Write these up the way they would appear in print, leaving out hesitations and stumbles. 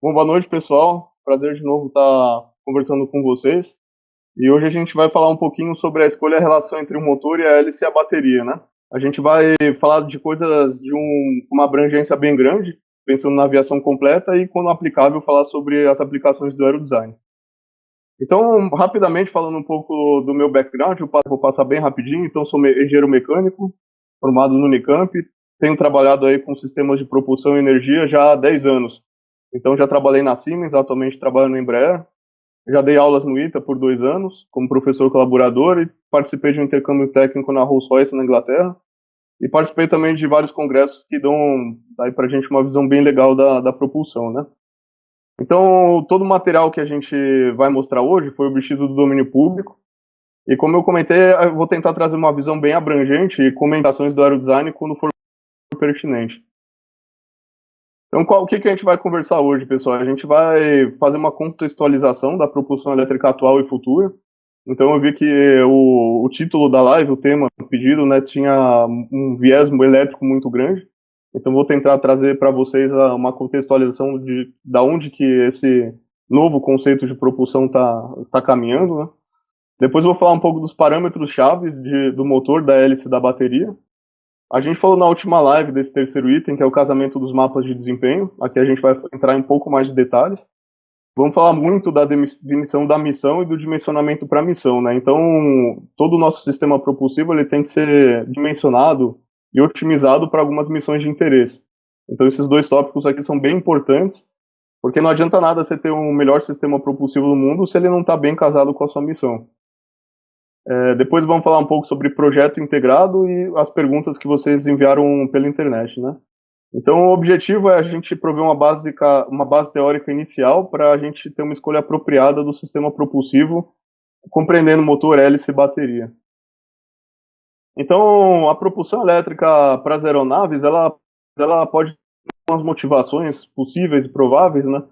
Bom, boa noite, pessoal. Prazer de novo estar conversando com vocês. E hoje a gente vai falar um pouquinho sobre a escolha e a relação entre o motor e a hélice e a bateria, né? A gente vai falar de coisas de uma abrangência bem grande, pensando na aviação completa e, quando aplicável, falar sobre as aplicações do aerodesign. Então, rapidamente, falando um pouco do meu background, eu vou passar bem rapidinho. Então, sou engenheiro mecânico, formado no Unicamp, tenho trabalhado aí com sistemas de propulsão e energia já há 10 anos. Então, já trabalhei na Siemens, atualmente trabalho na Embraer, já dei aulas no ITA por 2 anos, como professor colaborador, e participei de um intercâmbio técnico na Rolls-Royce, na Inglaterra, e participei também de vários congressos que dão aí pra gente uma visão bem legal da propulsão, né? Então, todo o material que a gente vai mostrar hoje foi obtido do domínio público. E como eu comentei, eu vou tentar trazer uma visão bem abrangente e comentações do aerodesign quando for pertinente. Então, o que a gente vai conversar hoje, pessoal? A gente vai fazer uma contextualização da propulsão elétrica atual e futura. Então, eu vi que o título da live, o tema pedido, né, tinha um viés elétrico muito grande. Então, vou tentar trazer para vocês uma contextualização da onde que esse novo conceito de propulsão tá caminhando, né? Depois, eu vou falar um pouco dos parâmetros chaves do motor, da hélice e da bateria. A gente falou na última live desse terceiro item, que é o casamento dos mapas de desempenho. Aqui a gente vai entrar em um pouco mais de detalhes. Vamos falar muito da definição da missão e do dimensionamento para a missão, né? Então, todo o nosso sistema propulsivo ele tem que ser dimensionado e otimizado para algumas missões de interesse. Então, esses dois tópicos aqui são bem importantes, porque não adianta nada você ter um melhor sistema propulsivo do mundo se ele não está bem casado com a sua missão. Depois vamos falar um pouco sobre projeto integrado e as perguntas que vocês enviaram pela internet, né? Então, o objetivo é a gente prover uma base teórica inicial para a gente ter uma escolha apropriada do sistema propulsivo, compreendendo motor, hélice e bateria. Então, a propulsão elétrica para as aeronaves, ela pode ter umas motivações possíveis e prováveis, né?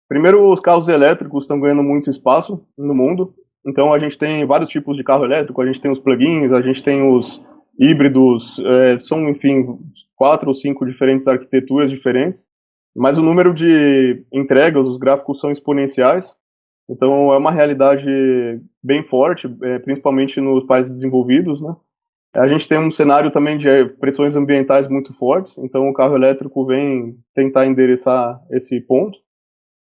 Primeiro, os carros elétricos estão ganhando muito espaço no mundo. Então, a gente tem vários tipos de carro elétrico. A gente tem os plug-ins, a gente tem os híbridos. São, enfim, 4 ou 5 diferentes arquiteturas diferentes. Mas o número de entregas, os gráficos são exponenciais. Então, é uma realidade bem forte, principalmente nos países desenvolvidos, né? A gente tem um cenário também de pressões ambientais muito fortes. Então, o carro elétrico vem tentar endereçar esse ponto.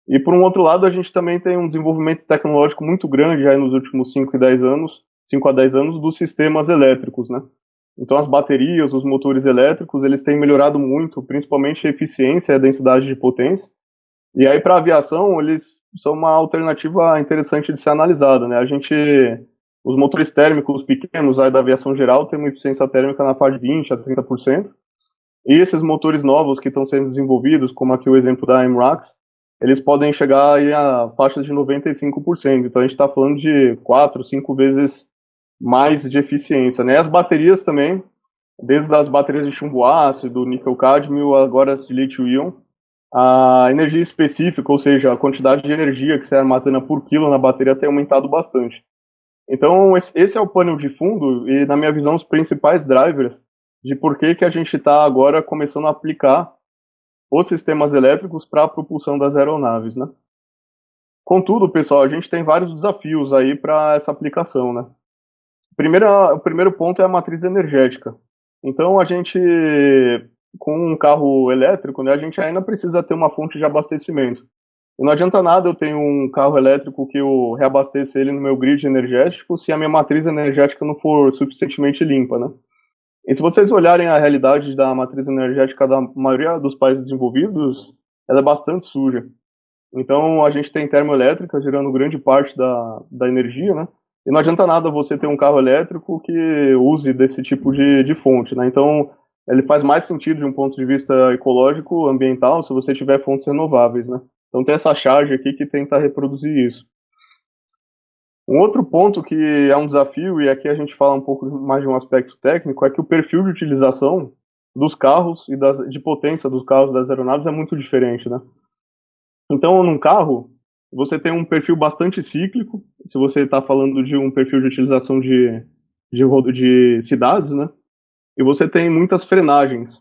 E por um outro lado, a gente também tem um desenvolvimento tecnológico muito grande já nos últimos 5 a 10 anos, dos sistemas elétricos, né? Então as baterias, os motores elétricos, eles têm melhorado muito, principalmente a eficiência e a densidade de potência. E aí para a aviação, eles são uma alternativa interessante de ser analisada, né? Os motores térmicos pequenos aí da aviação geral têm uma eficiência térmica na faixa de 20 a 30%. E esses motores novos que estão sendo desenvolvidos, como aqui o exemplo da Embraer, eles podem chegar aí a faixas de 95%. Então a gente está falando de 4, 5 vezes mais de eficiência, né? As baterias também, desde as baterias de chumbo ácido, níquel cadmio, agora as de lítio-íon, a energia específica, ou seja, a quantidade de energia que você armazena por quilo na bateria tem aumentado bastante. Então esse é o pano de fundo e, na minha visão, os principais drivers de por que a gente está agora começando a aplicar os sistemas elétricos para a propulsão das aeronaves, né? Contudo, pessoal, a gente tem vários desafios aí para essa aplicação, né? O primeiro ponto é a matriz energética. Então, com um carro elétrico, né, a gente ainda precisa ter uma fonte de abastecimento. E não adianta nada eu ter um carro elétrico que eu reabasteça ele no meu grid energético se a minha matriz energética não for suficientemente limpa, né? E se vocês olharem a realidade da matriz energética da maioria dos países desenvolvidos, ela é bastante suja. Então, a gente tem termoelétrica gerando grande parte da energia, né? E não adianta nada você ter um carro elétrico que use desse tipo de fonte, né? Então, ele faz mais sentido de um ponto de vista ecológico, ambiental, se você tiver fontes renováveis, né? Então, tem essa charge aqui que tenta reproduzir isso. Um outro ponto que é um desafio, e aqui a gente fala um pouco mais de um aspecto técnico, é que o perfil de utilização dos carros e de potência dos carros das aeronaves é muito diferente, né? Então, num carro, você tem um perfil bastante cíclico, se você está falando de um perfil de utilização de cidades, né? E você tem muitas frenagens.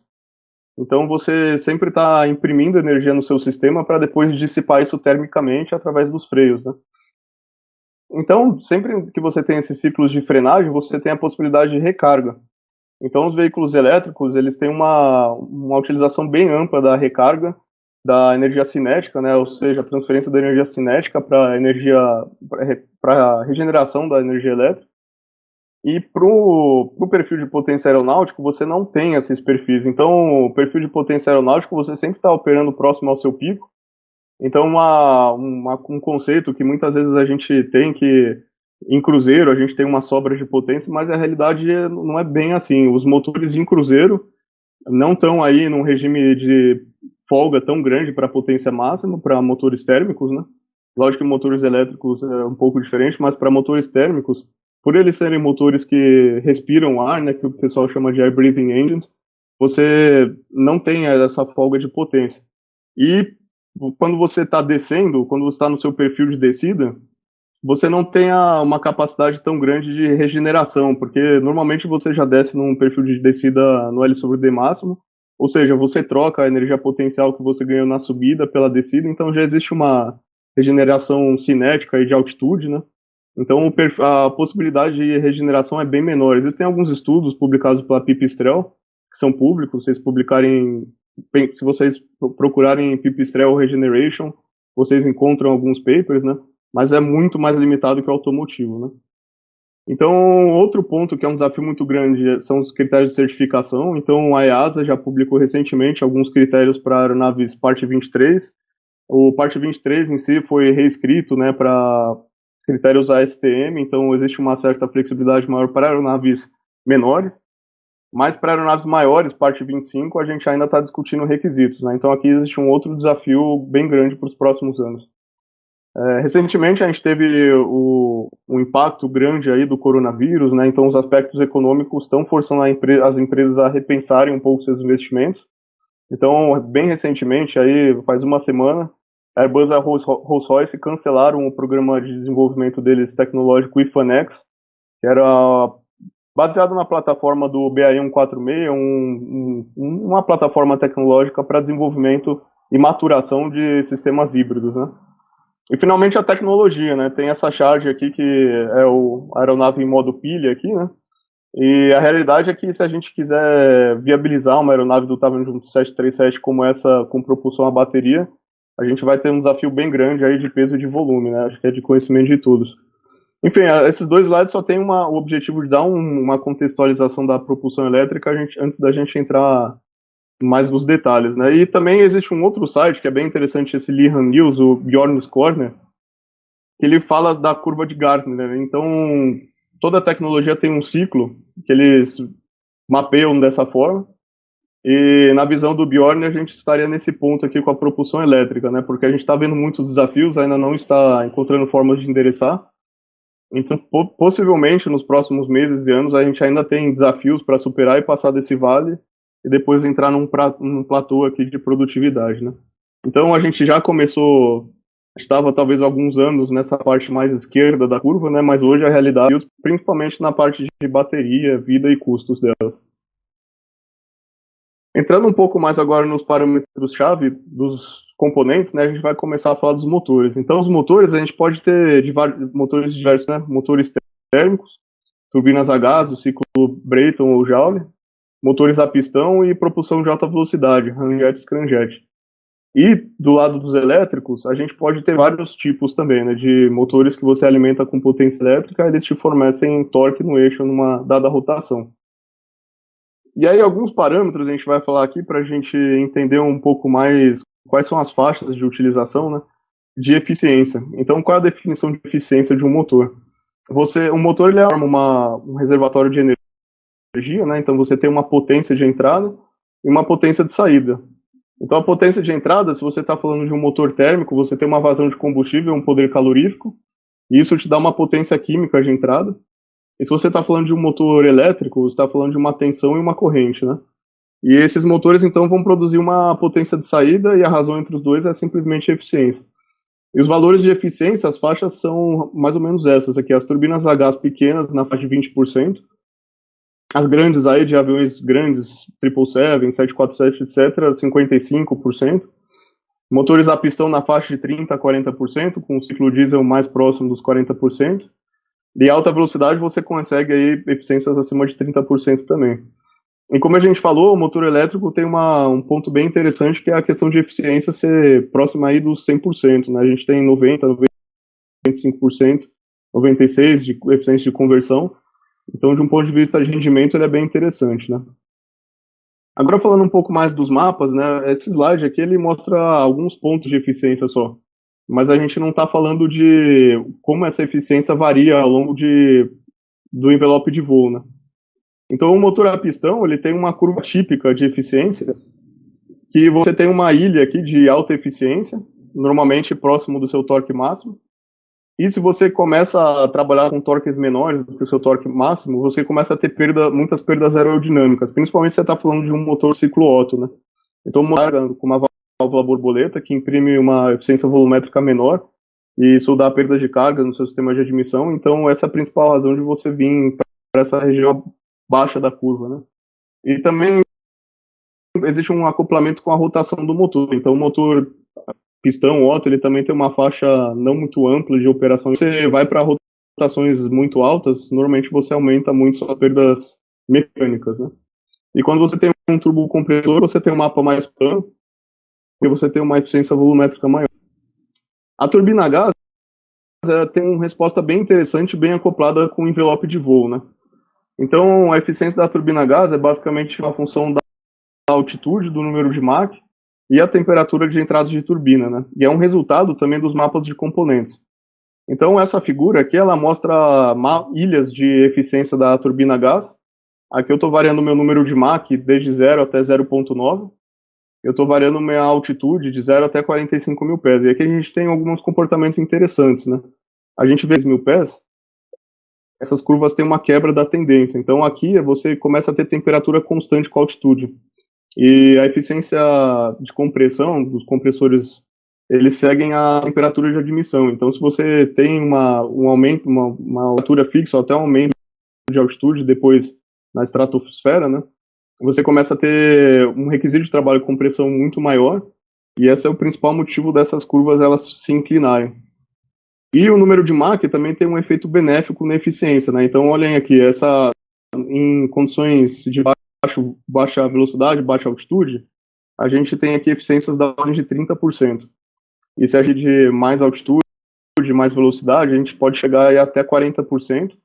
Então você sempre está imprimindo energia no seu sistema para depois dissipar isso termicamente através dos freios, né? Então, sempre que você tem esses ciclos de frenagem, você tem a possibilidade de recarga. Então, os veículos elétricos, eles têm uma utilização bem ampla da recarga da energia cinética, né? Ou seja, a transferência da energia cinética para energia, para regeneração da energia elétrica. E para o perfil de potência aeronáutico, você não tem esses perfis. Então, o perfil de potência aeronáutico, você sempre está operando próximo ao seu pico. Então, um conceito que muitas vezes a gente tem que, em cruzeiro, a gente tem uma sobra de potência, mas a realidade não é bem assim. Os motores em cruzeiro não estão aí num regime de folga tão grande para potência máxima, para motores térmicos, né? Lógico que motores elétricos é um pouco diferente, mas para motores térmicos, por eles serem motores que respiram ar, né, que o pessoal chama de air breathing engines, você não tem essa folga de potência. E quando você está descendo, quando você está no seu perfil de descida, você não tem uma capacidade tão grande de regeneração, porque normalmente você já desce num perfil de descida no L sobre D máximo, ou seja, você troca a energia potencial que você ganhou na subida pela descida, então já existe uma regeneração cinética e de altitude, né? Então a possibilidade de regeneração é bem menor. Existem alguns estudos publicados pela Pipistrel, que são públicos, vocês publicarem, se vocês procurarem Pipistrel Regeneration, vocês encontram alguns papers, né? Mas é muito mais limitado que o automotivo, né? Então, outro ponto que é um desafio muito grande são os critérios de certificação. Então, a EASA já publicou recentemente alguns critérios para aeronaves Part 23. O Part 23 em si foi reescrito, né, para critérios ASTM, então existe uma certa flexibilidade maior para aeronaves menores. Mas para aeronaves maiores, Parte 25, a gente ainda está discutindo requisitos, né? Então, aqui existe um outro desafio bem grande para os próximos anos. Recentemente a gente teve um impacto grande aí do coronavírus, né? Então os aspectos econômicos estão forçando as empresas a repensarem um pouco seus investimentos. Então, bem recentemente, aí faz uma semana, a Airbus e a Rolls-Royce cancelaram o programa de desenvolvimento deles tecnológico IFANEX, que era baseado na plataforma do BAE 146, uma plataforma tecnológica para desenvolvimento e maturação de sistemas híbridos, né? E finalmente a tecnologia, né? Tem essa charge aqui que é a aeronave em modo pilha aqui, né? E a realidade é que se a gente quiser viabilizar uma aeronave do tamanho de um 737 como essa, com propulsão a bateria, a gente vai ter um desafio bem grande aí de peso e de volume, né? Acho que é de conhecimento de todos. Enfim, esses dois slides só tem o objetivo de dar uma contextualização da propulsão elétrica antes da gente entrar mais nos detalhes, né? E também existe um outro site que é bem interessante, esse Lihan News, o Bjorn's Corner, que ele fala da curva de Gartner, né? Então, toda tecnologia tem um ciclo que eles mapeiam dessa forma. E na visão do Bjorn, a gente estaria nesse ponto aqui com a propulsão elétrica, né? Porque a gente está vendo muitos desafios, ainda não está encontrando formas de endereçar. Então, possivelmente, nos próximos meses e anos, a gente ainda tem desafios para superar e passar desse vale e depois entrar num platô aqui de produtividade, né? Então, a gente já começou, estava talvez alguns anos nessa parte mais esquerda da curva, né? Mas hoje a realidade, principalmente na parte de bateria, vida e custos delas. Entrando um pouco mais agora nos parâmetros-chave dos componentes, né, a gente vai começar a falar dos motores. Então, os motores, a gente pode ter motores diversos, né, motores térmicos, turbinas a gás, o ciclo Brayton ou Joule, motores a pistão e propulsão de alta velocidade, ramjet e scramjet. E do lado dos elétricos, a gente pode ter vários tipos também, né, de motores que você alimenta com potência elétrica, eles te fornecem torque no eixo numa dada rotação. E aí, alguns parâmetros a gente vai falar aqui para a gente entender um pouco mais quais são as faixas de utilização, né, de eficiência. Então, qual é a definição de eficiência de um motor? O motor ele forma um reservatório de energia, né, então você tem uma potência de entrada e uma potência de saída. Então, a potência de entrada, se você está falando de um motor térmico, você tem uma vazão de combustível, um poder calorífico, e isso te dá uma potência química de entrada. E se você está falando de um motor elétrico, você está falando de uma tensão e uma corrente, né? E esses motores, então, vão produzir uma potência de saída e a razão entre os dois é simplesmente a eficiência. E os valores de eficiência, as faixas são mais ou menos essas aqui. As turbinas a gás pequenas, na faixa de 20%, As grandes aí, de aviões grandes, 777, 747, etc., 55%. Motores a pistão na faixa de 30% a 40%, com o ciclo diesel mais próximo dos 40%. De alta velocidade você consegue aí eficiências acima de 30% também. E como a gente falou, o motor elétrico tem um ponto bem interessante, que é a questão de eficiência ser próxima aí dos 100%, né? A gente tem 90%, 95%, 96% de eficiência de conversão. Então, de um ponto de vista de rendimento, ele é bem interessante, né? Agora, falando um pouco mais dos mapas, né? Esse slide aqui, ele mostra alguns pontos de eficiência só. Mas a gente não está falando de como essa eficiência varia ao longo do envelope de voo, né? Então, o motor a pistão, ele tem uma curva típica de eficiência, que você tem uma ilha aqui de alta eficiência, normalmente próximo do seu torque máximo. E se você começa a trabalhar com torques menores do que o seu torque máximo, você começa a ter muitas perdas aerodinâmicas, principalmente se você está falando de um motor ciclo Otto, né? Então, com uma válvula borboleta que imprime uma eficiência volumétrica menor, e isso dá perda de carga no seu sistema de admissão. Então, essa é a principal razão de você vir para essa região baixa da curva, né? E também existe um acoplamento com a rotação do motor. Então, o motor pistão Otto, ele também tem uma faixa não muito ampla de operação. Você vai para rotações muito altas, normalmente você aumenta muito suas perdas mecânicas, né? E quando você tem um turbocompressor, você tem um mapa mais plano e você tem uma eficiência volumétrica maior. A turbina a gás tem uma resposta bem interessante, bem acoplada com o envelope de voo, né? Então, a eficiência da turbina a gás é basicamente uma função da altitude, do número de Mach e a temperatura de entrada de turbina, né? E é um resultado também dos mapas de componentes. Então, essa figura aqui, ela mostra ilhas de eficiência da turbina a gás. Aqui eu estou variando o meu número de Mach desde 0 até 0,9. Eu estou variando minha altitude de 0 até 45 mil pés. E aqui a gente tem alguns comportamentos interessantes, né? A gente vê 10 mil pés, essas curvas têm uma quebra da tendência. Então aqui você começa a ter temperatura constante com a altitude. E a eficiência de compressão dos compressores, eles seguem a temperatura de admissão. Então se você tem um aumento, uma altura fixa, ou até um aumento de altitude depois na estratosfera, né? Você começa a ter um requisito de trabalho de compressão muito maior, e esse é o principal motivo dessas curvas elas se inclinarem. E o número de Mach também tem um efeito benéfico na eficiência, né? Então olhem aqui, em condições de baixa velocidade, baixa altitude, a gente tem aqui eficiências da ordem de 30%. E se a gente de mais altitude, mais velocidade, a gente pode chegar aí até 40%.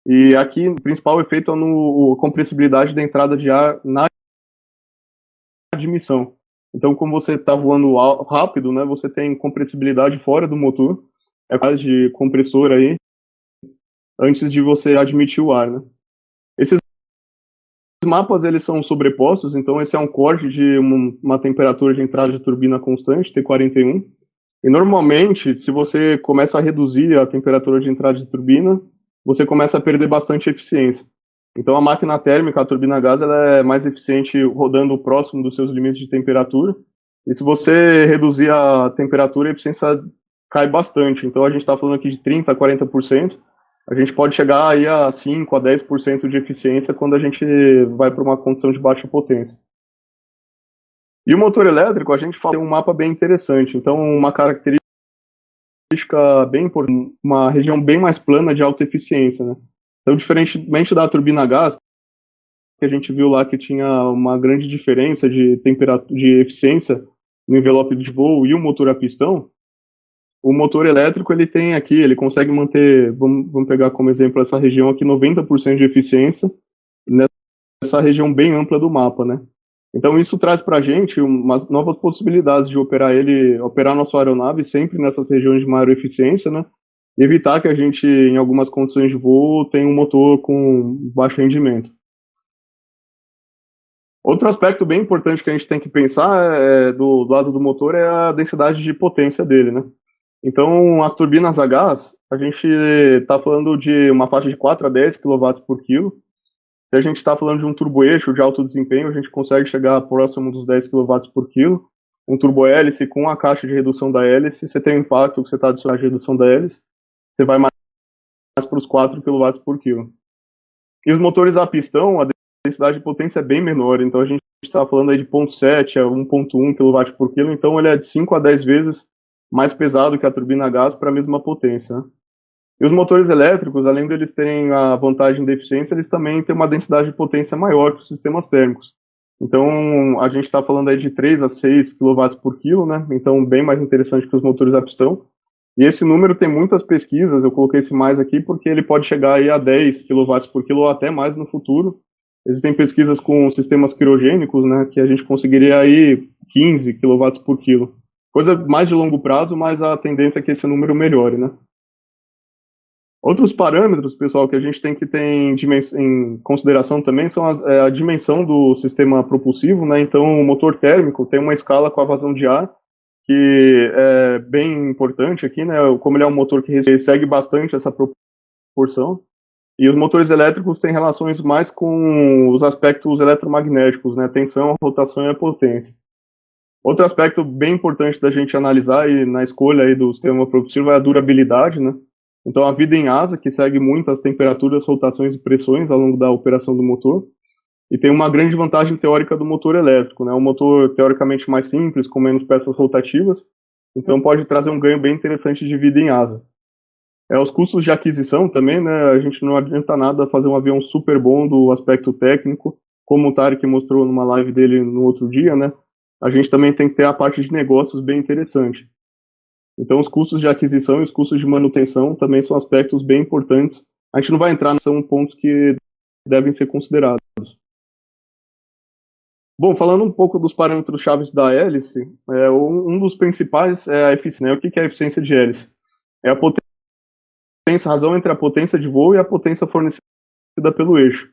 E aqui o principal efeito é no compressibilidade da entrada de ar na admissão. Então, como você está voando rápido, né, você tem compressibilidade fora do motor, é quase de compressor aí, antes de você admitir o ar, né? Esses mapas, eles são sobrepostos, então esse é um corte de uma temperatura de entrada de turbina constante, T41, e normalmente, se você começa a reduzir a temperatura de entrada de turbina, você começa a perder bastante eficiência. Então a máquina térmica, a turbina a gás, ela é mais eficiente rodando próximo dos seus limites de temperatura. E se você reduzir a temperatura, a eficiência cai bastante. Então a gente está falando aqui de 30% a 40%. A gente pode chegar aí a 5% a 10% de eficiência quando a gente vai para uma condição de baixa potência. E o motor elétrico, a gente fala, tem um mapa bem interessante. Então, uma característica bem importante, uma região bem mais plana de alta eficiência, né? Então, diferentemente da turbina a gás, que a gente viu lá que tinha uma grande diferença de temperatura, de eficiência no envelope de voo e o motor a pistão, o motor elétrico ele tem aqui, ele consegue manter, vamos pegar como exemplo essa região aqui, 90% de eficiência nessa região bem ampla do mapa, né? Então isso traz para a gente umas novas possibilidades de operar nossa aeronave sempre nessas regiões de maior eficiência, né? E evitar que a gente, em algumas condições de voo, tenha um motor com baixo rendimento. Outro aspecto bem importante que a gente tem que pensar do lado do motor é a densidade de potência dele, né? Então, as turbinas a gás, a gente está falando de uma faixa de 4 a 10 kW por quilo. Se a gente está falando de um turboeixo de alto desempenho, a gente consegue chegar próximo dos 10 kW por quilo. Um turbo-hélice com a caixa de redução da hélice, você tem um impacto que você está adicionando a redução da hélice, você vai mais para os 4 kW por quilo. E os motores a pistão, a densidade de potência é bem menor, então a gente está falando aí de 0,7 a 1,1 kW por quilo, então ele é de 5 a 10 vezes mais pesado que a turbina a gás para a mesma potência, né? E os motores elétricos, além deles terem a vantagem de eficiência, eles também têm uma densidade de potência maior que os sistemas térmicos. Então, a gente está falando aí de 3 a 6 kW por quilo, né? Então, bem mais interessante que os motores a pistão. E esse número tem muitas pesquisas, eu coloquei esse mais aqui porque ele pode chegar aí a 10 kW por quilo ou até mais no futuro. Existem pesquisas com sistemas criogênicos, né, que a gente conseguiria aí 15 kW por quilo. Coisa mais de longo prazo, mas a tendência é que esse número melhore, né? Outros parâmetros, pessoal, que a gente tem que ter em consideração também são a dimensão do sistema propulsivo, né? Então, o motor térmico tem uma escala com a vazão de ar, que é bem importante aqui, né? Como ele é um motor que segue bastante essa proporção. E os motores elétricos têm relações mais com os aspectos eletromagnéticos, né? Tensão, rotação e a potência. Outro aspecto bem importante da gente analisar e na escolha aí do sistema propulsivo é a durabilidade, né? Então a vida em asa, que segue muito as temperaturas, rotações e pressões ao longo da operação do motor, e tem uma grande vantagem teórica do motor elétrico, né? Um motor teoricamente mais simples, com menos peças rotativas, então pode trazer um ganho bem interessante de vida em asa. Os custos de aquisição também, né? A gente não adianta nada fazer um avião super bom do aspecto técnico, como o Tarek mostrou numa live dele no outro dia, né? A gente também tem que ter a parte de negócios bem interessante. Então, os custos de aquisição e os custos de manutenção também são aspectos bem importantes. A gente não vai entrar, são pontos que devem ser considerados. Bom, falando um pouco dos parâmetros chaves da hélice, um dos principais é a eficiência, né? O que é a eficiência de hélice? É a potência, a razão entre a potência de voo e a potência fornecida pelo eixo.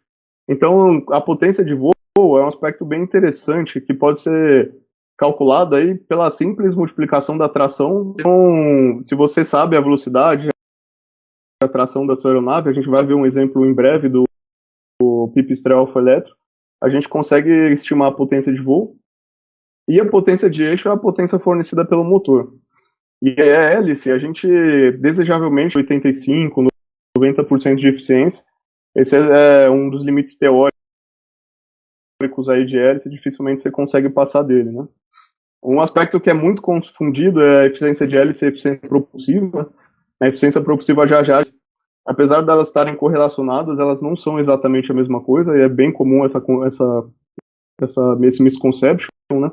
Então, a potência de voo é um aspecto bem interessante que pode ser calculado aí pela simples multiplicação da tração. Então, se você sabe a velocidade, a tração da sua aeronave, a gente vai ver um exemplo em breve do pipistrel alfa elétrico, a gente consegue estimar a potência de voo e a potência de eixo é a potência fornecida pelo motor. E a hélice, a gente desejavelmente 85, 90% de eficiência. Esse é um dos limites teóricos aí de hélice, dificilmente você consegue passar dele, né? Um aspecto que é muito confundido é a eficiência de hélice e a eficiência propulsiva. A eficiência propulsiva já, apesar de elas estarem correlacionadas, elas não são exatamente a mesma coisa, e é bem comum esse misconception, né?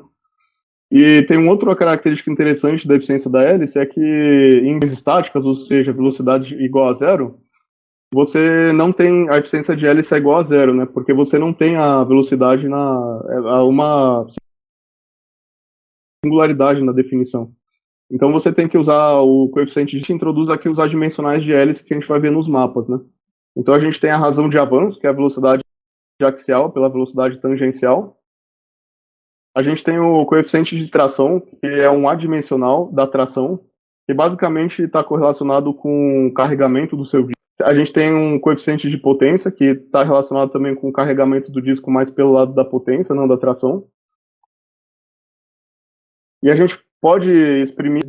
E tem uma outra característica interessante da eficiência da hélice, é que em estáticas, ou seja, velocidade igual a zero, você não tem a eficiência de hélice é igual a zero, né? Porque você não tem a velocidade uma singularidade na definição. Então você tem que usar o coeficiente, a gente introduz aqui os adimensionais de hélice que a gente vai ver nos mapas, né? Então a gente tem a razão de avanço, que é a velocidade axial pela velocidade tangencial. A gente tem o coeficiente de tração, que é um adimensional da tração, que basicamente está correlacionado com o carregamento do seu disco. A gente tem um coeficiente de potência, que está relacionado também com o carregamento do disco mais pelo lado da potência, não da tração. E a gente pode exprimir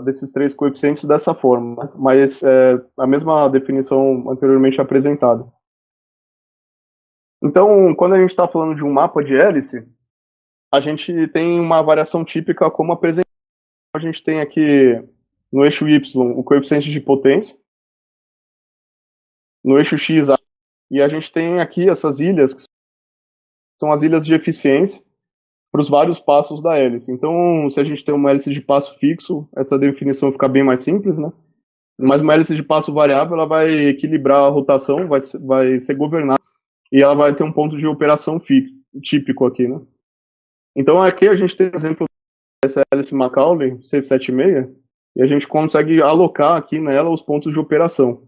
desses três coeficientes dessa forma, né? Mas é a mesma definição anteriormente apresentada. Então, quando a gente está falando de um mapa de hélice, a gente tem uma variação típica como apresentada. A gente tem aqui no eixo Y o coeficiente de potência, no eixo X, e a gente tem aqui essas ilhas, que são as ilhas de eficiência, para os vários passos da hélice. Então, se a gente tem uma hélice de passo fixo, essa definição fica bem mais simples, né? Mas uma hélice de passo variável, ela vai equilibrar a rotação, vai ser governada, e ela vai ter um ponto de operação típico aqui, né? Então, aqui a gente tem, por exemplo, essa hélice Macaulay C76, e a gente consegue alocar aqui nela os pontos de operação.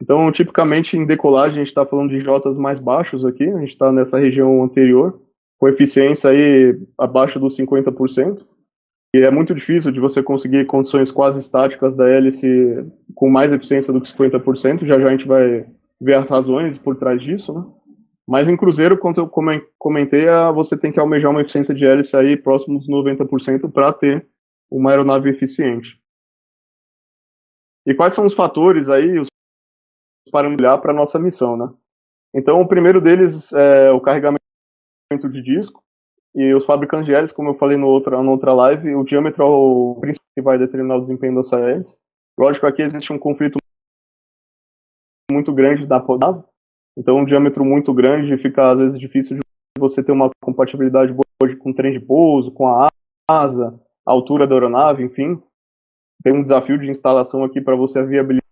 Então, tipicamente, em decolagem, a gente está falando de Jotas mais baixos aqui, a gente está nessa região anterior, com eficiência aí abaixo dos 50%, e é muito difícil de você conseguir condições quase estáticas da hélice com mais eficiência do que 50%, já já a gente vai ver as razões por trás disso, né? Mas em cruzeiro, quando eu comentei, você tem que almejar uma eficiência de hélice aí próximo dos 90% para ter uma aeronave eficiente. E quais são os fatores aí, os para olhar para a nossa missão, né? Então, o primeiro deles é o carregamento de disco, e os fabricantes de hélices, como eu falei na outra live, o diâmetro é o principal que vai determinar o desempenho dessa hélice. Lógico, aqui existe um conflito muito grande da nave, então um diâmetro muito grande fica às vezes difícil de você ter uma compatibilidade boa com o trem de pouso, com a asa, a altura da aeronave, enfim. Tem um desafio de instalação aqui para você viabilizar.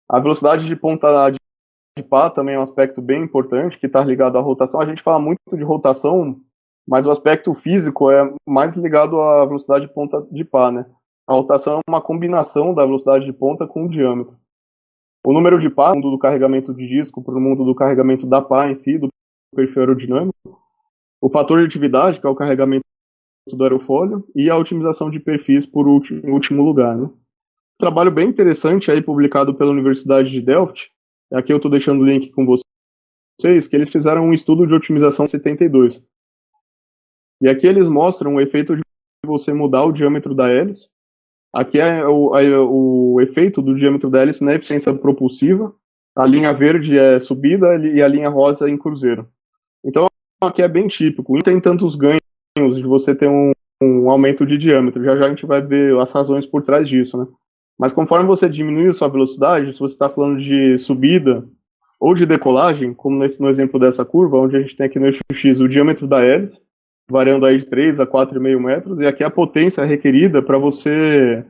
A velocidade de ponta de pá também é um aspecto bem importante, que está ligado à rotação. A gente fala muito de rotação, mas o aspecto físico é mais ligado à velocidade de ponta de pá, né? A rotação é uma combinação da velocidade de ponta com o diâmetro. O número de pá, no mundo do carregamento de disco, para o mundo do carregamento da pá em si, do perfil aerodinâmico. O fator de atividade, que é o carregamento do aerofólio, e a otimização de perfis em último lugar, né? Um trabalho bem interessante aí publicado pela Universidade de Delft. Aqui eu estou deixando o link com vocês, que eles fizeram um estudo de otimização 72. E aqui eles mostram o efeito de você mudar o diâmetro da hélice. Aqui é o efeito do diâmetro da hélice na eficiência propulsiva. A linha verde é subida e a linha rosa é em cruzeiro. Então aqui é bem típico. Não tem tantos ganhos de você ter um aumento de diâmetro. Já já a gente vai ver as razões por trás disso, né? Mas conforme você diminui a sua velocidade, se você está falando de subida ou de decolagem, como no exemplo dessa curva, onde a gente tem aqui no eixo X o diâmetro da hélice, variando aí de 3 a 4,5 metros, e aqui a potência requerida para você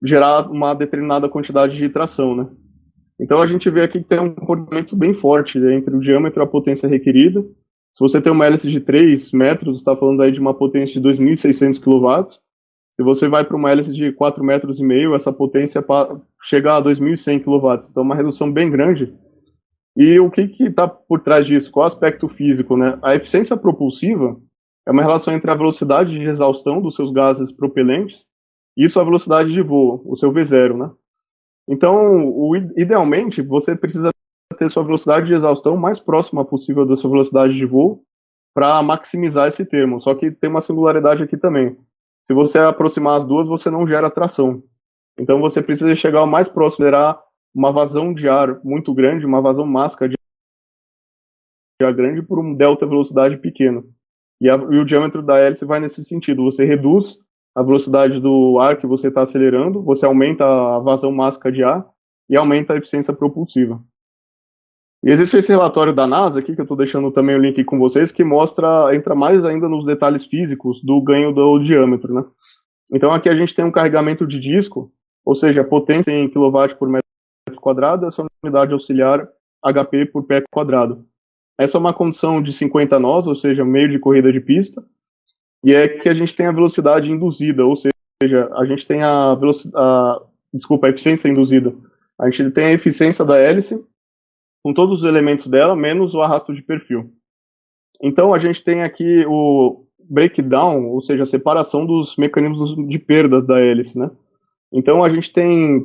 gerar uma determinada quantidade de tração, né? Então a gente vê aqui que tem um comportamento bem forte entre o diâmetro e a potência requerida. Se você tem uma hélice de 3 metros, está falando aí de uma potência de 2.600 kW. Se você vai para uma hélice de 4,5 metros, essa potência chega a 2.100 kW. Então, é uma redução bem grande. E o que está por trás disso? Qual é o aspecto físico, né? A eficiência propulsiva é uma relação entre a velocidade de exaustão dos seus gases propelentes e sua velocidade de voo, o seu V0, né? Então, idealmente, você precisa ter sua velocidade de exaustão mais próxima possível da sua velocidade de voo para maximizar esse termo. Só que tem uma singularidade aqui também. Se você aproximar as duas, você não gera tração. Então você precisa chegar o mais próximo, gerar uma vazão de ar muito grande, uma vazão máxima de ar grande por um delta velocidade pequeno. E o diâmetro da hélice vai nesse sentido. Você reduz a velocidade do ar que você está acelerando, você aumenta a vazão máxima de ar e aumenta a eficiência propulsiva. E existe esse relatório da NASA aqui, que eu estou deixando também o link com vocês, que entra mais ainda nos detalhes físicos do ganho do diâmetro, né? Então aqui a gente tem um carregamento de disco, ou seja, potência em kW por metro quadrado, essa unidade auxiliar HP por pé quadrado. Essa é uma condição de 50 nós, ou seja, meio de corrida de pista, e é que a gente tem a velocidade induzida, ou seja, a gente tem a eficiência induzida. A gente tem a eficiência da hélice, com todos os elementos dela, menos o arrasto de perfil. Então a gente tem aqui o breakdown, ou seja, a separação dos mecanismos de perda da hélice, né? Então a gente tem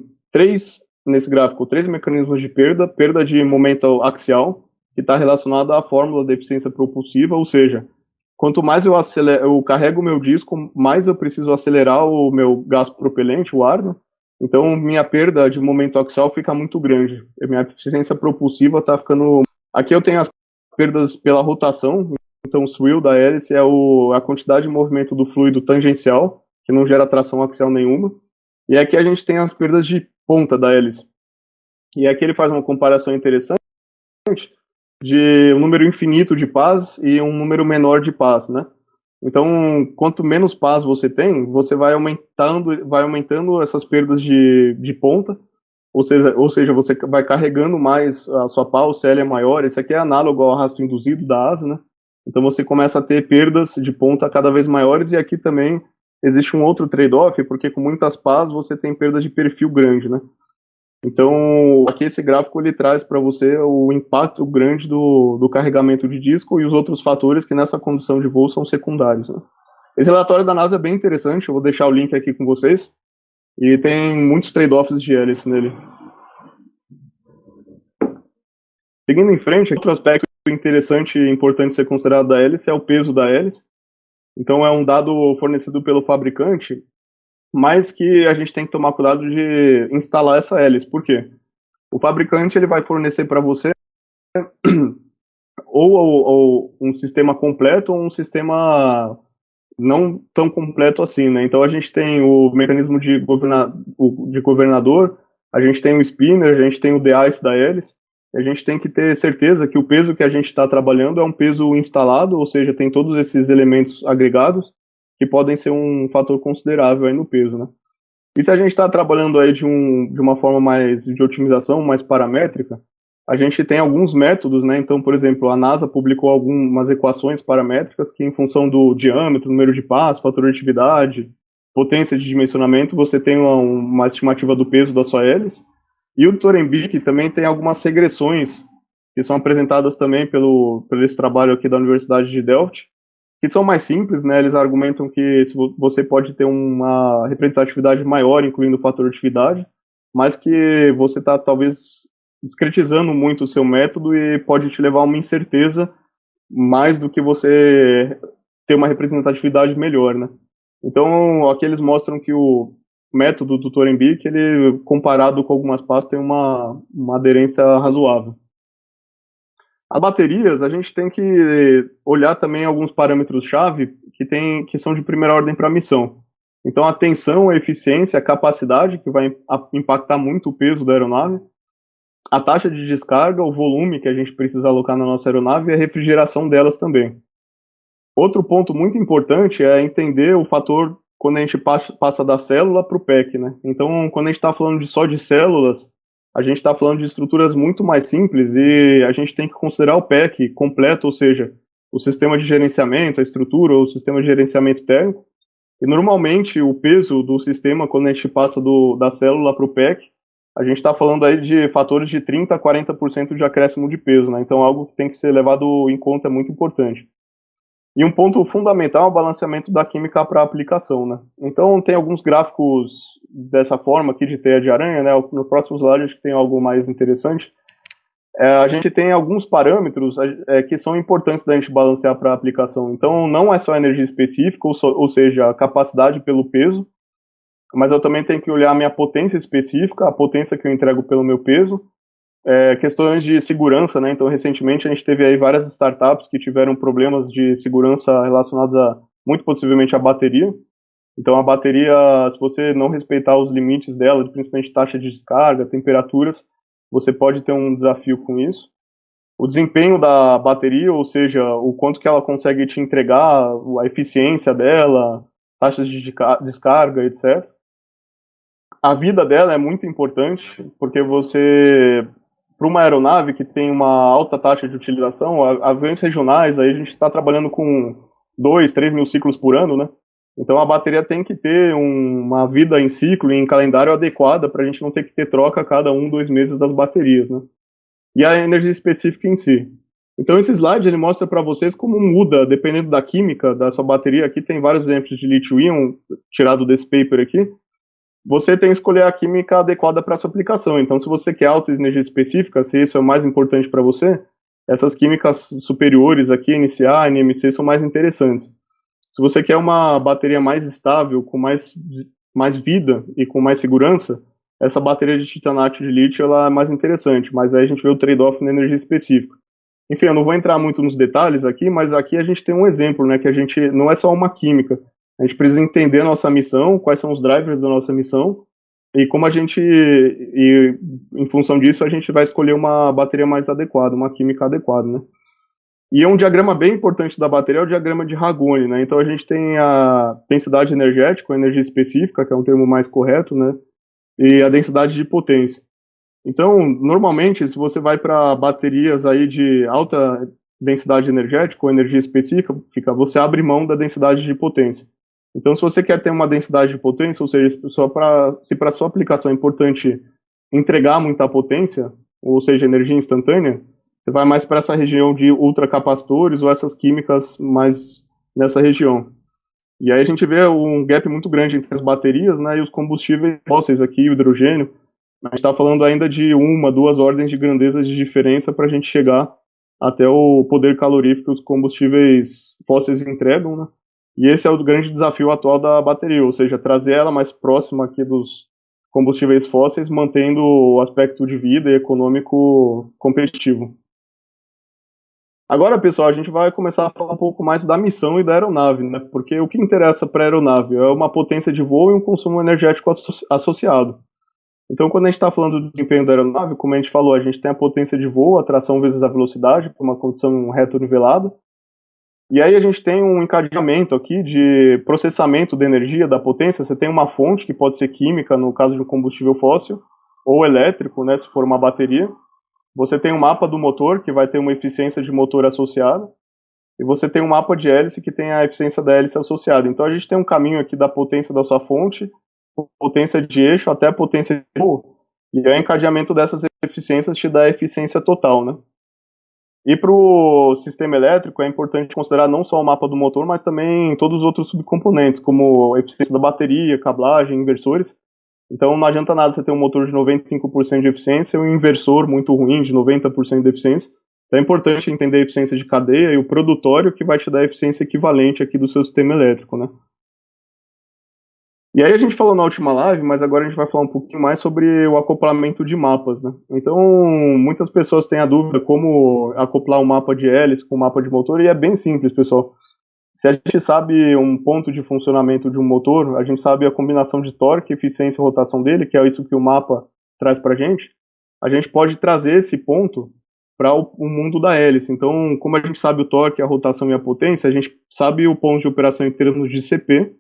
nesse gráfico, três mecanismos de perda: perda de momento axial, que está relacionada à fórmula da eficiência propulsiva, ou seja, quanto mais eu carrego o meu disco, mais eu preciso acelerar o meu gás propelente, o ar, né? Então minha perda de momento axial fica muito grande. Minha eficiência propulsiva está ficando. Aqui eu tenho as perdas pela rotação, então o swell da hélice é a quantidade de movimento do fluido tangencial, que não gera tração axial nenhuma. E aqui a gente tem as perdas de ponta da hélice. E aqui ele faz uma comparação interessante de um número infinito de pás e um número menor de pás, né? Então, quanto menos pás você tem, você vai aumentando essas perdas de ponta, ou seja, você vai carregando mais a sua pá, o CL é maior. Isso aqui é análogo ao arrasto induzido da asa, né? Então você começa a ter perdas de ponta cada vez maiores, e aqui também existe um outro trade-off, porque com muitas pás você tem perdas de perfil grande, né? Então, aqui esse gráfico ele traz para você o impacto grande do carregamento de disco e os outros fatores que nessa condição de voo são secundários, né? Esse relatório da NASA é bem interessante, eu vou deixar o link aqui com vocês, e tem muitos trade-offs de hélice nele. Seguindo em frente, outro aspecto interessante e importante ser considerado da hélice é o peso da hélice. Então é um dado fornecido pelo fabricante, mas que a gente tem que tomar cuidado de instalar essa hélice. Por quê? O fabricante ele vai fornecer para você ou um sistema completo ou um sistema não tão completo assim, né? Então a gente tem o mecanismo de governador, a gente tem o spinner, a gente tem o de-ice da hélice, e a gente tem que ter certeza que o peso que a gente está trabalhando é um peso instalado, ou seja, tem todos esses elementos agregados que podem ser um fator considerável aí no peso, né? E se a gente está trabalhando aí de uma forma mais de otimização, mais paramétrica, a gente tem alguns métodos, né? Então, por exemplo, a NASA publicou algumas equações paramétricas que, em função do diâmetro, número de passos, fator de atividade, potência de dimensionamento, você tem uma estimativa do peso da sua hélice. E o Torenbeek também tem algumas regressões que são apresentadas também pelo esse trabalho aqui da Universidade de Delft, que são mais simples, né? Eles argumentam que você pode ter uma representatividade maior, incluindo o fator de atividade, mas que você está talvez discretizando muito o seu método e pode te levar a uma incerteza mais do que você ter uma representatividade melhor, né? Então, aqui eles mostram que o método do Torenbeek, ele comparado com algumas pastas, tem uma aderência razoável. As baterias, a gente tem que olhar também alguns parâmetros-chave que são de primeira ordem para a missão. Então, a tensão, a eficiência, a capacidade, que vai impactar muito o peso da aeronave, a taxa de descarga, o volume que a gente precisa alocar na nossa aeronave e a refrigeração delas também. Outro ponto muito importante é entender o fator quando a gente passa da célula para o pack, né? Então, quando a gente está falando só de células, a gente está falando de estruturas muito mais simples e a gente tem que considerar o pack completo, ou seja, o sistema de gerenciamento, a estrutura, o sistema de gerenciamento térmico. E normalmente o peso do sistema, quando a gente passa da célula para o pack, a gente está falando aí de fatores de 30% a 40% de acréscimo de peso, né? Então, algo que tem que ser levado em conta é muito importante. E um ponto fundamental é o balanceamento da química para aplicação, né? Então, tem alguns gráficos dessa forma aqui de teia de aranha, né? No próximo slide acho que tem algo mais interessante. A gente tem alguns parâmetros que são importantes da gente balancear para a aplicação. Então, não é só energia específica, ou seja, a capacidade pelo peso, mas eu também tenho que olhar a minha potência específica, a potência que eu entrego pelo meu peso, questões de segurança, né? Então, recentemente a gente teve aí várias startups que tiveram problemas de segurança relacionados muito possivelmente à bateria. Então, a bateria, se você não respeitar os limites dela, principalmente taxa de descarga, temperaturas, você pode ter um desafio com isso. O desempenho da bateria, ou seja, o quanto que ela consegue te entregar, a eficiência dela, taxas de descarga, etc. A vida dela é muito importante, porque para uma aeronave que tem uma alta taxa de utilização, aviões regionais, aí a gente está trabalhando com 2, 3 mil ciclos por ano, né? Então a bateria tem que ter uma vida em ciclo e em calendário adequada para a gente não ter que ter troca a cada 1, 2 meses das baterias, né? E a energia específica em si. Então esse slide ele mostra para vocês como muda, dependendo da química da sua bateria. Aqui tem vários exemplos de lítio-íon tirado desse paper aqui. Você tem que escolher a química adequada para a sua aplicação. Então, se você quer alta energia específica, se isso é o mais importante para você, essas químicas superiores aqui, NCA, NMC, são mais interessantes. Se você quer uma bateria mais estável, com mais vida e com mais segurança, essa bateria de titanato de lítio ela é mais interessante, mas aí a gente vê o trade-off na energia específica. Enfim, eu não vou entrar muito nos detalhes aqui, mas aqui a gente tem um exemplo, né, que a gente não é só uma química, a gente precisa entender a nossa missão, quais são os drivers da nossa missão, e como em função disso, a gente vai escolher uma bateria mais adequada, uma química adequada, né? E um diagrama bem importante da bateria é o diagrama de Ragone, né? Então a gente tem a densidade energética, a energia específica, que é um termo mais correto, né? E a densidade de potência. Então, normalmente, se você vai para baterias aí de alta densidade energética ou energia específica, você abre mão da densidade de potência. Então, se você quer ter uma densidade de potência, ou seja, se para sua aplicação é importante entregar muita potência, ou seja, energia instantânea, você vai mais para essa região de ultracapacitores ou essas químicas mais nessa região. E aí a gente vê um gap muito grande entre as baterias, né, e os combustíveis fósseis aqui, o hidrogênio. A gente está falando ainda de 1, 2 ordens de grandeza de diferença para a gente chegar até o poder calorífico que os combustíveis fósseis entregam, né? E esse é o grande desafio atual da bateria, ou seja, trazer ela mais próxima aqui dos combustíveis fósseis, mantendo o aspecto de vida e econômico competitivo. Agora, pessoal, a gente vai começar a falar um pouco mais da missão e da aeronave, né? Porque o que interessa para a aeronave é uma potência de voo e um consumo energético associado. Então, quando a gente está falando do desempenho da aeronave, como a gente falou, a gente tem a potência de voo, a tração vezes a velocidade, por uma condição reto-nivelada. E aí a gente tem um encadeamento aqui de processamento de energia da potência. Você tem uma fonte, que pode ser química, no caso de um combustível fóssil, ou elétrico, né, se for uma bateria. Você tem um mapa do motor, que vai ter uma eficiência de motor associada. E você tem um mapa de hélice, que tem a eficiência da hélice associada. Então a gente tem um caminho aqui da potência da sua fonte, potência de eixo até a potência de voo. E aí o encadeamento dessas eficiências te dá a eficiência total, né? E para o sistema elétrico é importante considerar não só o mapa do motor, mas também todos os outros subcomponentes, como a eficiência da bateria, cablagem, inversores. Então não adianta nada você ter um motor de 95% de eficiência e um inversor muito ruim de 90% de eficiência. Então é importante entender a eficiência de cadeia e o produtório que vai te dar a eficiência equivalente aqui do seu sistema elétrico, né? E aí a gente falou na última live, mas agora a gente vai falar um pouquinho mais sobre o acoplamento de mapas, né? Então, muitas pessoas têm a dúvida como acoplar um mapa de hélice com um mapa de motor, e é bem simples, pessoal. Se a gente sabe um ponto de funcionamento de um motor, a gente sabe a combinação de torque, eficiência e rotação dele, que é isso que o mapa traz pra gente, a gente pode trazer esse ponto para o mundo da hélice. Então, como a gente sabe o torque, a rotação e a potência, a gente sabe o ponto de operação em termos de CP,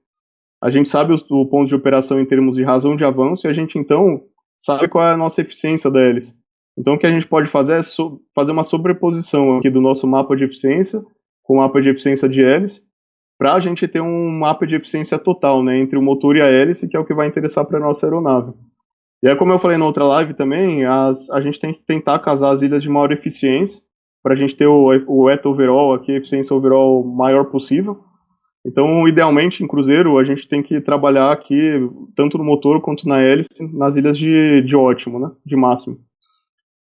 a gente sabe o ponto de operação em termos de razão de avanço e a gente, então, sabe qual é a nossa eficiência da hélice. Então, o que a gente pode fazer é fazer uma sobreposição aqui do nosso mapa de eficiência com o mapa de eficiência de hélice, para a gente ter um mapa de eficiência total, né, entre o motor e a hélice, que é o que vai interessar para a nossa aeronave. E aí, como eu falei na outra live também, a gente tem que tentar casar as ilhas de maior eficiência, para a gente ter o ETA overall, aqui, a eficiência overall maior possível. Então, idealmente, em cruzeiro, a gente tem que trabalhar aqui, tanto no motor quanto na hélice, nas ilhas de ótimo, né, de máximo.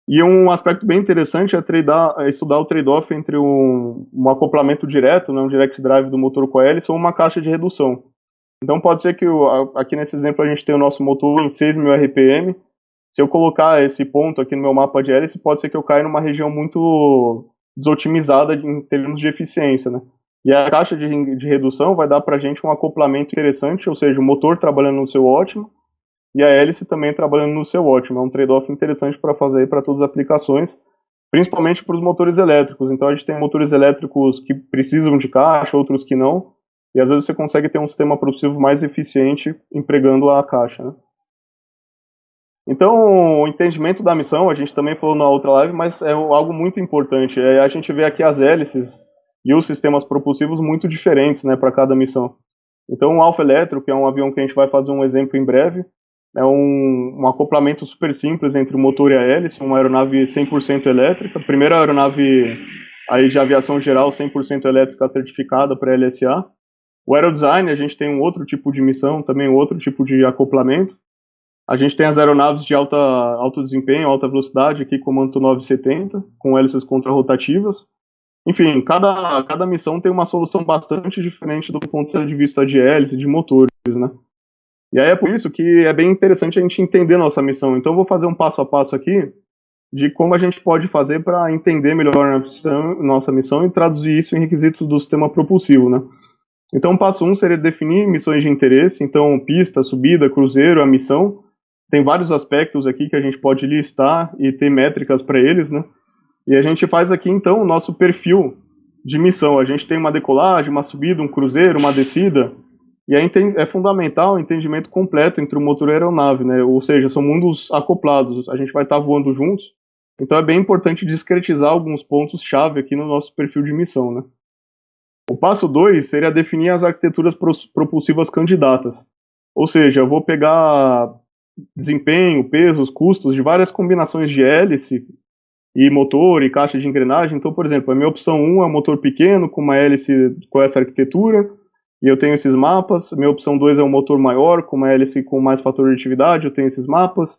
E um aspecto bem interessante é estudar o trade-off entre um acoplamento direto, né, um direct drive do motor com a hélice, ou uma caixa de redução. Então, pode ser que, aqui nesse exemplo, a gente tem o nosso motor em 6.000 RPM. Se eu colocar esse ponto aqui no meu mapa de hélice, pode ser que eu caia numa região muito desotimizada em termos de eficiência, né? E a caixa de redução vai dar para a gente um acoplamento interessante, ou seja, o motor trabalhando no seu ótimo e a hélice também trabalhando no seu ótimo. É um trade-off interessante para fazer para todas as aplicações, principalmente para os motores elétricos. Então a gente tem motores elétricos que precisam de caixa, outros que não, e às vezes você consegue ter um sistema propulsivo mais eficiente empregando a caixa, né? Então, o entendimento da missão, a gente também falou na outra live, mas é algo muito importante. A gente vê aqui as hélices e os sistemas propulsivos muito diferentes, né, para cada missão. Então, o Alfa Eletro, que é um avião que a gente vai fazer um exemplo em breve, é um acoplamento super simples entre o motor e a hélice, uma aeronave 100% elétrica, primeira aeronave aí de aviação geral 100% elétrica certificada para LSA. O aerodesign, a gente tem um outro tipo de missão, também um outro tipo de acoplamento. A gente tem as aeronaves de alto desempenho, alta velocidade, aqui como a Antonov 70, com hélices contrarrotativas. Enfim, cada missão tem uma solução bastante diferente do ponto de vista de hélice, de motores, né? E aí é por isso que é bem interessante a gente entender nossa missão. Então eu vou fazer um passo a passo aqui de como a gente pode fazer para entender melhor nossa missão e traduzir isso em requisitos do sistema propulsivo, né? Então, passo 1 seria definir missões de interesse. Então, pista, subida, cruzeiro, a missão. Tem vários aspectos aqui que a gente pode listar e ter métricas para eles, né? E a gente faz aqui, então, o nosso perfil de missão. A gente tem uma decolagem, uma subida, um cruzeiro, uma descida. E aí é fundamental o entendimento completo entre o motor e a aeronave, né? Ou seja, são mundos acoplados. A gente vai estar voando juntos. Então, é bem importante discretizar alguns pontos-chave aqui no nosso perfil de missão, né? O passo 2 seria definir as arquiteturas propulsivas candidatas. Ou seja, eu vou pegar desempenho, pesos, custos de várias combinações de hélice e motor e caixa de engrenagem. Então, por exemplo, a minha opção 1 é um motor pequeno com uma hélice com essa arquitetura, e eu tenho esses mapas. A minha opção 2 é um motor maior com uma hélice com mais fator de atividade, eu tenho esses mapas.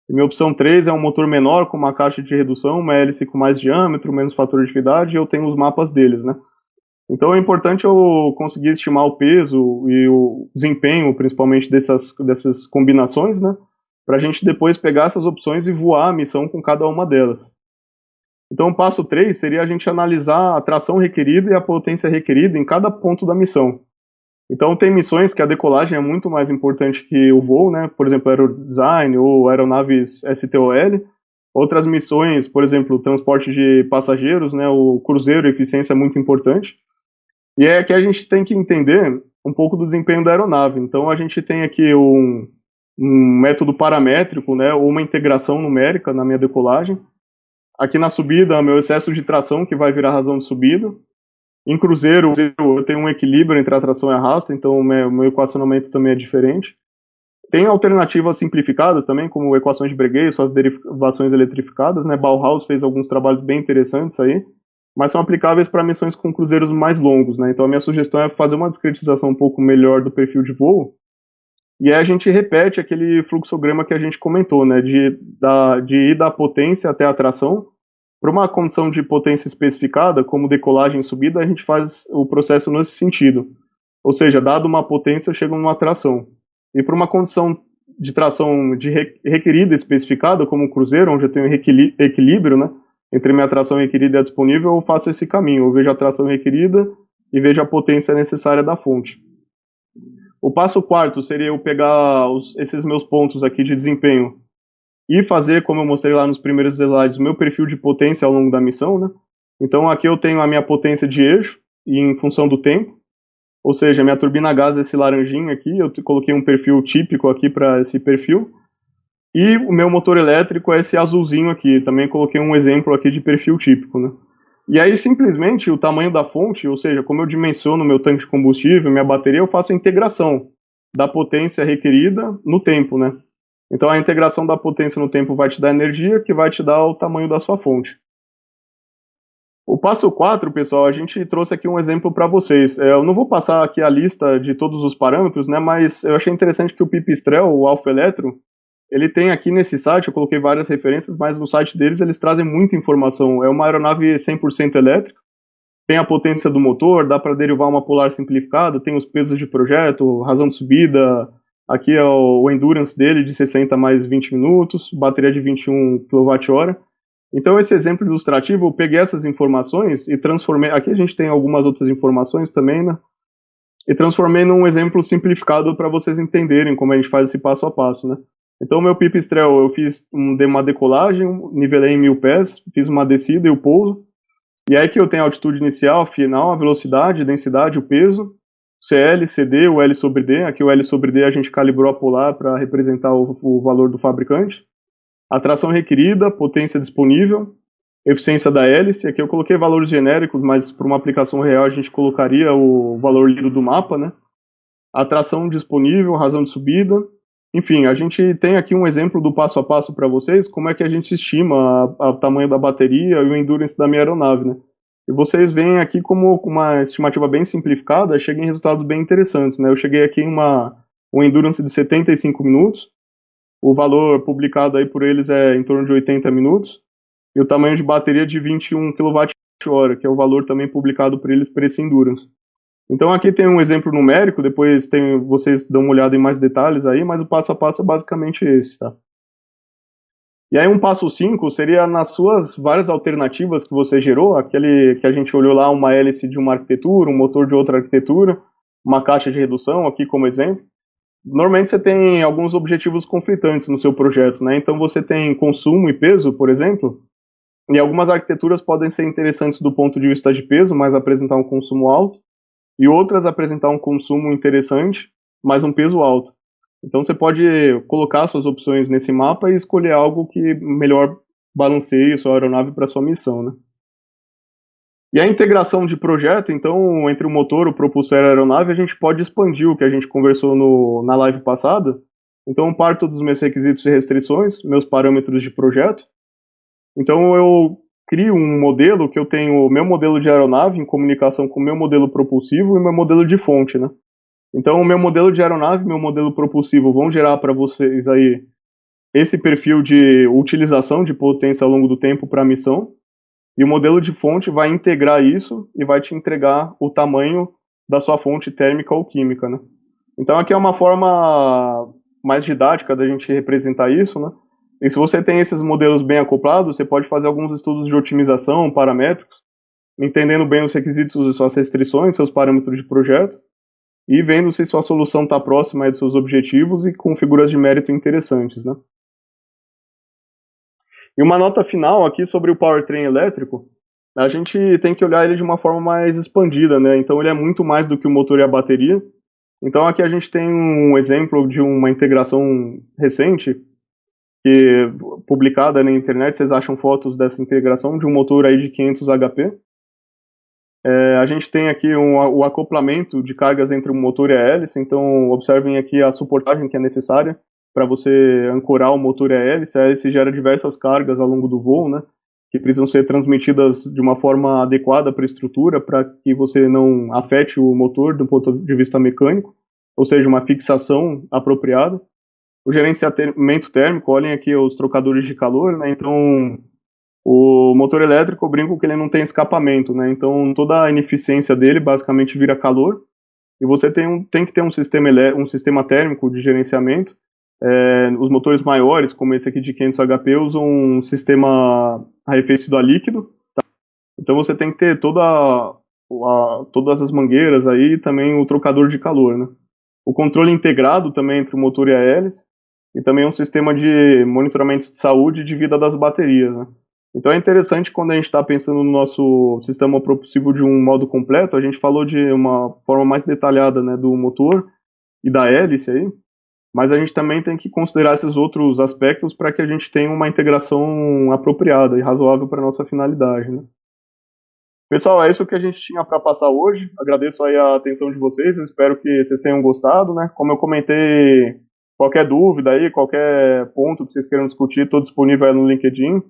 A minha opção 3 é um motor menor com uma caixa de redução, uma hélice com mais diâmetro, menos fator de atividade, e eu tenho os mapas deles, né? Então é importante eu conseguir estimar o peso e o desempenho, principalmente dessas combinações, né? Para a gente depois pegar essas opções e voar a missão com cada uma delas. Então, o passo 3 seria a gente analisar a tração requerida e a potência requerida em cada ponto da missão. Então, tem missões que a decolagem é muito mais importante que o voo, né? Por exemplo, aerodesign ou aeronaves STOL. Outras missões, por exemplo, transporte de passageiros, né? O cruzeiro, eficiência é muito importante. E é que a gente tem que entender um pouco do desempenho da aeronave. Então, a gente tem aqui um método paramétrico, né? Ou uma integração numérica na minha decolagem. Aqui na subida, meu excesso de tração, que vai virar razão de subida. Em cruzeiro, eu tenho um equilíbrio entre a tração e arrasto, então o meu equacionamento também é diferente. Tem alternativas simplificadas também, como equações de Breguet, suas derivações eletrificadas, né? Bauhaus fez alguns trabalhos bem interessantes aí, mas são aplicáveis para missões com cruzeiros mais longos, né? Então a minha sugestão é fazer uma discretização um pouco melhor do perfil de voo, e aí a gente repete aquele fluxograma que a gente comentou, né? De ir da potência até a tração. Para uma condição de potência especificada, como decolagem e subida, a gente faz o processo nesse sentido. Ou seja, dado uma potência, eu chego numa tração. E para uma condição de tração requerida especificada, como o cruzeiro, onde eu tenho equilíbrio, né, entre minha tração requerida e a disponível, eu faço esse caminho. Eu vejo a tração requerida e vejo a potência necessária da fonte. O passo quarto seria eu pegar esses meus pontos aqui de desempenho e fazer, como eu mostrei lá nos primeiros slides, meu perfil de potência ao longo da missão, né? Então aqui eu tenho a minha potência de eixo em função do tempo, ou seja, minha turbina a gás é esse laranjinho aqui, eu coloquei um perfil típico aqui para esse perfil, e o meu motor elétrico é esse azulzinho aqui, também coloquei um exemplo aqui de perfil típico, né? E aí simplesmente o tamanho da fonte, ou seja, como eu dimensiono meu tanque de combustível, minha bateria, eu faço a integração da potência requerida no tempo, né? Então a integração da potência no tempo vai te dar energia, que vai te dar o tamanho da sua fonte. O passo 4, pessoal, a gente trouxe aqui um exemplo para vocês. Eu não vou passar aqui a lista de todos os parâmetros, né, mas eu achei interessante que o Pipistrel, o Alfa Eletro, ele tem aqui nesse site, eu coloquei várias referências, mas no site deles eles trazem muita informação. É uma aeronave 100% elétrica, tem a potência do motor, dá para derivar uma polar simplificada, tem os pesos de projeto, razão de subida, aqui é o endurance dele de 60 mais 20 minutos, bateria de 21 kWh. Então esse exemplo ilustrativo, eu peguei essas informações e transformei, aqui a gente tem algumas outras informações também, né? E transformei num exemplo simplificado para vocês entenderem como a gente faz esse passo a passo, né? Então o meu pipistrel, eu fiz uma decolagem, nivelei em 1000 pés, fiz uma descida e o pouso, e aí que eu tenho a altitude inicial, final, a velocidade, a densidade, o peso, CL, CD, o L sobre D. Aqui o L sobre D a gente calibrou a polar para representar o valor do fabricante. A tração requerida, potência disponível, eficiência da hélice. Aqui eu coloquei valores genéricos, mas para uma aplicação real a gente colocaria o valor lido do mapa, né? A tração disponível, razão de subida. Enfim, a gente tem aqui um exemplo do passo a passo para vocês, como é que a gente estima o tamanho da bateria e o endurance da minha aeronave, né? E vocês veem aqui como uma estimativa bem simplificada, chega em resultados bem interessantes, né? Eu cheguei aqui em um endurance de 75 minutos, o valor publicado aí por eles é em torno de 80 minutos, e o tamanho de bateria de 21 kWh, que é o valor também publicado por eles para esse endurance. Então aqui tem um exemplo numérico, depois vocês dão uma olhada em mais detalhes aí, mas o passo a passo é basicamente esse, tá? E aí um passo 5 seria nas suas várias alternativas que você gerou, aquele que a gente olhou lá, uma hélice de uma arquitetura, um motor de outra arquitetura, uma caixa de redução aqui como exemplo. Normalmente você tem alguns objetivos conflitantes no seu projeto, né? Então você tem consumo e peso, por exemplo, e algumas arquiteturas podem ser interessantes do ponto de vista de peso, mas apresentar um consumo alto, e outras apresentar um consumo interessante, mas um peso alto. Então você pode colocar suas opções nesse mapa e escolher algo que melhor balanceie sua aeronave para sua missão, né? E a integração de projeto, então, entre o motor, o propulsor e a aeronave, a gente pode expandir o que a gente conversou na live passada. Então, eu parto dos meus requisitos e restrições, meus parâmetros de projeto. Então, eu crio um modelo que eu tenho o meu modelo de aeronave em comunicação com o meu modelo propulsivo e o meu modelo de fonte, né? Então, o meu modelo de aeronave e meu modelo propulsivo vão gerar para vocês aí esse perfil de utilização de potência ao longo do tempo para a missão. E o modelo de fonte vai integrar isso e vai te entregar o tamanho da sua fonte térmica ou química, né? Então aqui é uma forma mais didática da gente representar isso, né? E se você tem esses modelos bem acoplados, você pode fazer alguns estudos de otimização, paramétricos, entendendo bem os requisitos e suas restrições, seus parâmetros de projeto, e vendo se sua solução está próxima aí dos seus objetivos e com figuras de mérito interessantes, né? E uma nota final aqui sobre o powertrain elétrico, a gente tem que olhar ele de uma forma mais expandida, né? Então ele é muito mais do que o motor e a bateria. Então aqui a gente tem um exemplo de uma integração recente, que publicada na internet, vocês acham fotos dessa integração de um motor aí de 500 HP. A gente tem aqui o acoplamento de cargas entre o motor e a hélice, então observem aqui a suportagem que é necessária para você ancorar o motor e a hélice gera diversas cargas ao longo do voo, né, que precisam ser transmitidas de uma forma adequada para a estrutura, para que você não afete o motor do ponto de vista mecânico, ou seja, uma fixação apropriada. O gerenciamento térmico, olhem aqui os trocadores de calor, né, então o motor elétrico, eu brinco que ele não tem escapamento, né? Então toda a ineficiência dele basicamente vira calor e você tem que ter um sistema térmico de gerenciamento. Os motores maiores, como esse aqui de 500 HP, usam um sistema arrefecido a líquido. Tá? Então você tem que ter todas as mangueiras aí e também o trocador de calor, né? O controle integrado também entre o motor e a hélice e também um sistema de monitoramento de saúde e de vida das baterias, né? Então é interessante quando a gente está pensando no nosso sistema propulsivo de um modo completo, a gente falou de uma forma mais detalhada, né, do motor e da hélice aí, mas a gente também tem que considerar esses outros aspectos para que a gente tenha uma integração apropriada e razoável para a nossa finalidade, né? Pessoal, é isso que a gente tinha para passar hoje. Agradeço aí a atenção de vocês, espero que vocês tenham gostado, né? Como eu comentei, qualquer dúvida aí, qualquer ponto que vocês queiram discutir, estou disponível aí no LinkedIn.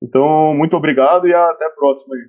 Então, muito obrigado e até a próxima aí.